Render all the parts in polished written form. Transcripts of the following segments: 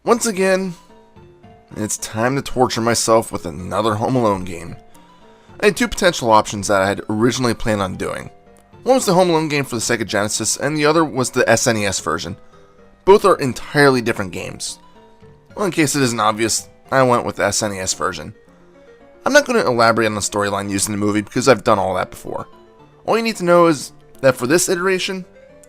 Once again, it's time to torture myself with another Home Alone game. I had two potential options that I had originally planned on doing. One was the Home Alone game for the Sega Genesis, and the other was the SNES version. Both are entirely different games. Well, in case it isn't obvious, I went with the SNES version. I'm not going to elaborate on the storyline used in the movie because I've done all that before. All you need to know is that for this iteration,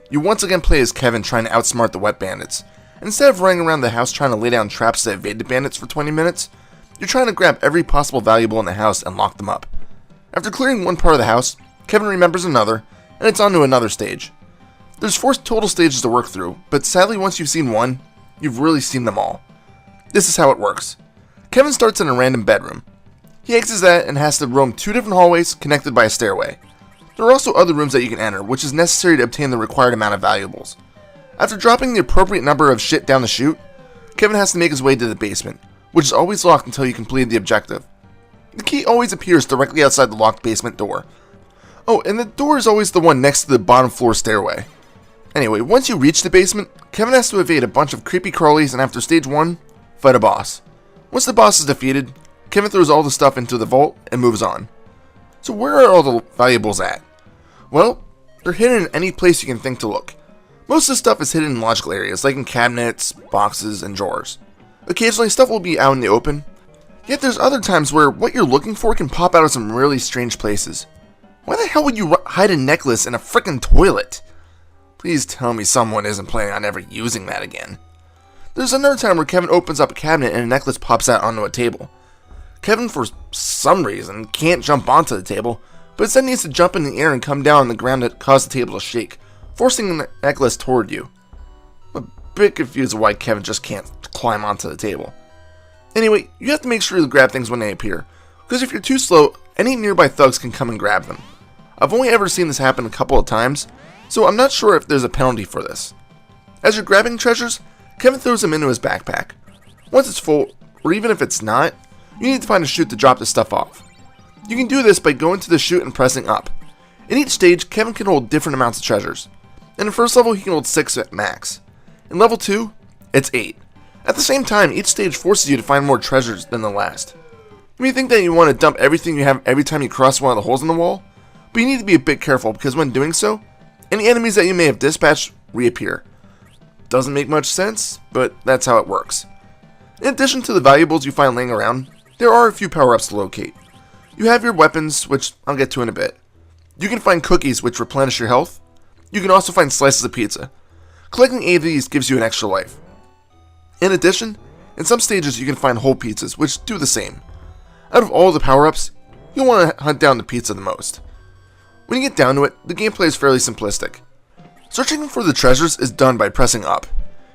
you once again play as Kevin trying to outsmart the Wet Bandits. Instead of running around the house trying to lay down traps to evade the bandits for 20 minutes, you're trying to grab every possible valuable in the house and lock them up. After clearing one part of the house, Kevin remembers another, and it's on to another stage. There's 4 total stages to work through, but sadly once you've seen one, you've really seen them all. This is how it works. Kevin starts in a random bedroom. He exits that and has to roam 2 different hallways connected by a stairway. There are also other rooms that you can enter, which is necessary to obtain the required amount of valuables. After dropping the appropriate number of shit down the chute, Kevin has to make his way to the basement, which is always locked until you complete the objective. The key always appears directly outside the locked basement door. Oh, and the door is always the one next to the bottom floor stairway. Anyway, once you reach the basement, Kevin has to evade a bunch of creepy crawlies and after stage 1, fight a boss. Once the boss is defeated, Kevin throws all the stuff into the vault and moves on. So where are all the valuables at? Well, they're hidden in any place you can think to look. Most of the stuff is hidden in logical areas, like in cabinets, boxes, and drawers. Occasionally, stuff will be out in the open, yet there's other times where what you're looking for can pop out of some really strange places. Why the hell would you hide a necklace in a frickin' toilet? Please tell me someone isn't planning on ever using that again. There's another time where Kevin opens up a cabinet and a necklace pops out onto a table. Kevin, for some reason, can't jump onto the table, but instead needs to jump in the air and come down on the ground to cause the table to shake, forcing the necklace toward you. I'm a bit confused why Kevin just can't climb onto the table. Anyway, you have to make sure to grab things when they appear, because if you're too slow, any nearby thugs can come and grab them. I've only ever seen this happen a couple of times, so I'm not sure if there's a penalty for this. As you're grabbing treasures, Kevin throws them into his backpack. Once it's full, or even if it's not, you need to find a chute to drop the stuff off. You can do this by going to the chute and pressing up. In each stage, Kevin can hold different amounts of treasures. In the first level, he can hold 6 at max. In level 2, it's 8. At the same time, each stage forces you to find more treasures than the last. You may think that you want to dump everything you have every time you cross one of the holes in the wall, but you need to be a bit careful because when doing so, any enemies that you may have dispatched reappear. Doesn't make much sense, but that's how it works. In addition to the valuables you find laying around, there are a few power-ups to locate. You have your weapons, which I'll get to in a bit. You can find cookies, which replenish your health. You can also find slices of pizza. Collecting 8 of these gives you an extra life. In addition, in some stages you can find whole pizzas, which do the same. Out of all the power-ups, you'll want to hunt down the pizza the most. When you get down to it, the gameplay is fairly simplistic. Searching for the treasures is done by pressing up,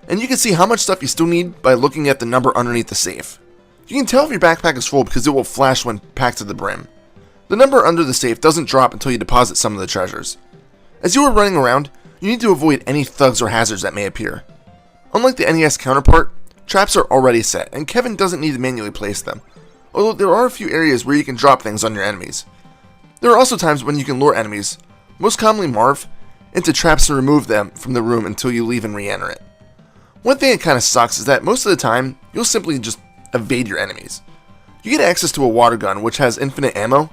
and you can see how much stuff you still need by looking at the number underneath the safe. You can tell if your backpack is full because it will flash when packed to the brim. The number under the safe doesn't drop until you deposit some of the treasures. As you are running around, you need to avoid any thugs or hazards that may appear. Unlike the NES counterpart, traps are already set, and Kevin doesn't need to manually place them, although there are a few areas where you can drop things on your enemies. There are also times when you can lure enemies, most commonly Marv, into traps and remove them from the room until you leave and re-enter it. One thing that kind of sucks is that most of the time, you'll simply just evade your enemies. You get access to a water gun which has infinite ammo,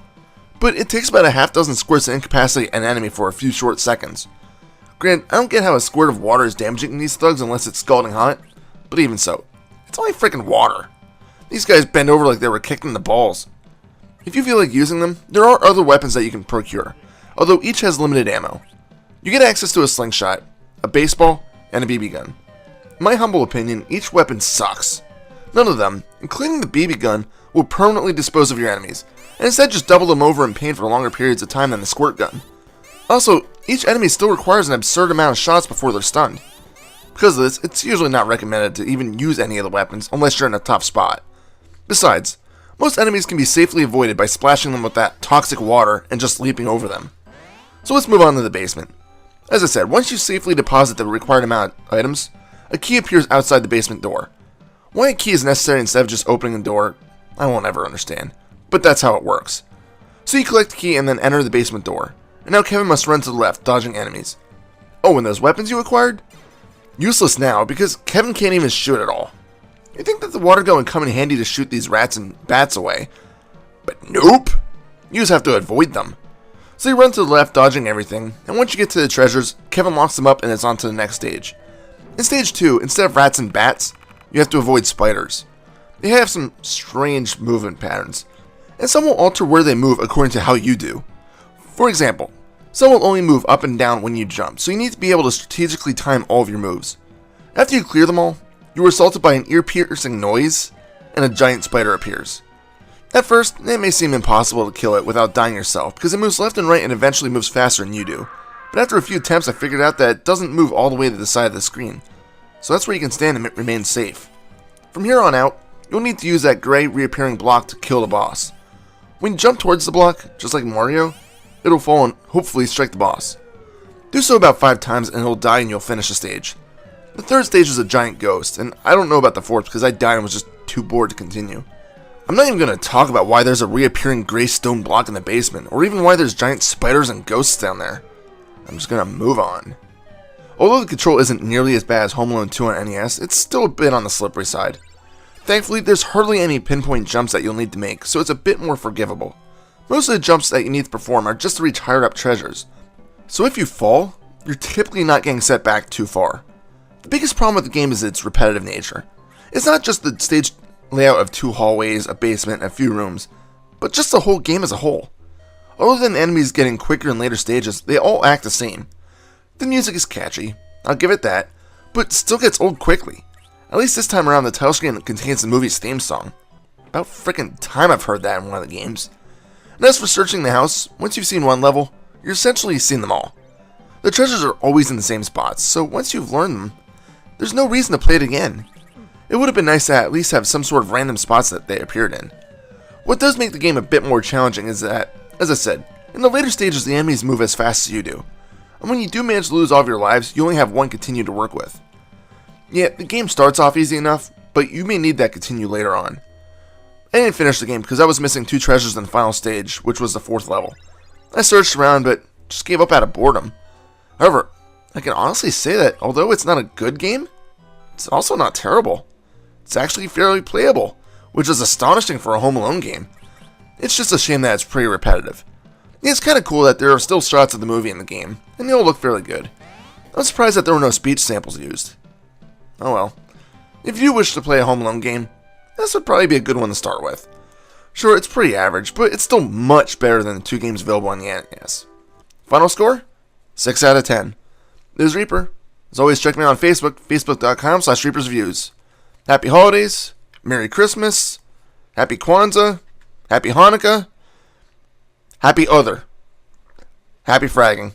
but it takes about a half dozen squirts to incapacitate an enemy for a few short seconds. Granted, I don't get how a squirt of water is damaging these thugs unless it's scalding hot, but even so, it's only freaking water. These guys bend over like they were kicked in the balls. If you feel like using them, there are other weapons that you can procure, although each has limited ammo. You get access to a slingshot, a baseball, and a BB gun. In my humble opinion, each weapon sucks. None of them, including the BB gun, will permanently dispose of your enemies, and instead just double them over in pain for longer periods of time than the squirt gun. Also, each enemy still requires an absurd amount of shots before they're stunned. Because of this, it's usually not recommended to even use any of the weapons unless you're in a tough spot. Besides, most enemies can be safely avoided by splashing them with that toxic water and just leaping over them. So let's move on to the basement. As I said, once you safely deposit the required amount of items, a key appears outside the basement door. Why a key is necessary instead of just opening the door, I won't ever understand, but that's how it works. So you collect the key and then enter the basement door, and now Kevin must run to the left, dodging enemies. Oh, and those weapons you acquired? Useless now, because Kevin can't even shoot at all. You'd think that the water gun would come in handy to shoot these rats and bats away. But nope! You just have to avoid them. So you run to the left, dodging everything, and once you get to the treasures, Kevin locks them up and it's on to the next stage. In stage 2, instead of rats and bats, you have to avoid spiders. They have some strange movement patterns, and some will alter where they move according to how you do. For example, some will only move up and down when you jump, so you need to be able to strategically time all of your moves. After you clear them all, you are assaulted by an ear-piercing noise, and a giant spider appears. At first, it may seem impossible to kill it without dying yourself, because it moves left and right and eventually moves faster than you do. But after a few attempts, I figured out that it doesn't move all the way to the side of the screen. So that's where you can stand and remain safe. From here on out, you'll need to use that gray reappearing block to kill the boss. When you jump towards the block, just like Mario, it'll fall and hopefully strike the boss. Do so about 5 times and it'll die and you'll finish the stage. The third stage is a giant ghost, and I don't know about the fourth because I died and was just too bored to continue. I'm not even going to talk about why there's a reappearing gray stone block in the basement, or even why there's giant spiders and ghosts down there. I'm just going to move on. Although the control isn't nearly as bad as Home Alone 2 on NES, it's still a bit on the slippery side. Thankfully, there's hardly any pinpoint jumps that you'll need to make, so it's a bit more forgivable. Most of the jumps that you need to perform are just to reach higher up treasures. So if you fall, you're typically not getting set back too far. The biggest problem with the game is its repetitive nature. It's not just the stage layout of 2 hallways, a basement, and a few rooms, but just the whole game as a whole. Other than enemies getting quicker in later stages, they all act the same. The music is catchy, I'll give it that, but still gets old quickly. At least this time around, the title screen contains the movie's theme song. About frickin' time I've heard that in one of the games. And as for searching the house, once you've seen one level, you're essentially seen them all. The treasures are always in the same spots, so once you've learned them, there's no reason to play it again. It would have been nice to at least have some sort of random spots that they appeared in. What does make the game a bit more challenging is that, as I said, in the later stages the enemies move as fast as you do. And when you do manage to lose all of your lives, you only have one continue to work with. Yeah, the game starts off easy enough, but you may need that continue later on. I didn't finish the game because I was missing 2 treasures in the final stage, which was the 4th level. I searched around, but just gave up out of boredom. However, I can honestly say that although it's not a good game, it's also not terrible. It's actually fairly playable, which is astonishing for a Home Alone game. It's just a shame that it's pretty repetitive. It's kind of cool that there are still shots of the movie in the game, and they all look fairly good. I'm surprised that there were no speech samples used. Oh well. If you wish to play a Home Alone game, this would probably be a good one to start with. Sure, it's pretty average, but it's still much better than the 2 games available on the NES. Final score? 6 out of 10. This is Reaper. As always, check me out on Facebook, facebook.com/ReapersViews. Happy holidays, Merry Christmas, Happy Kwanzaa, Happy Hanukkah, Happy Other, Happy Fragging.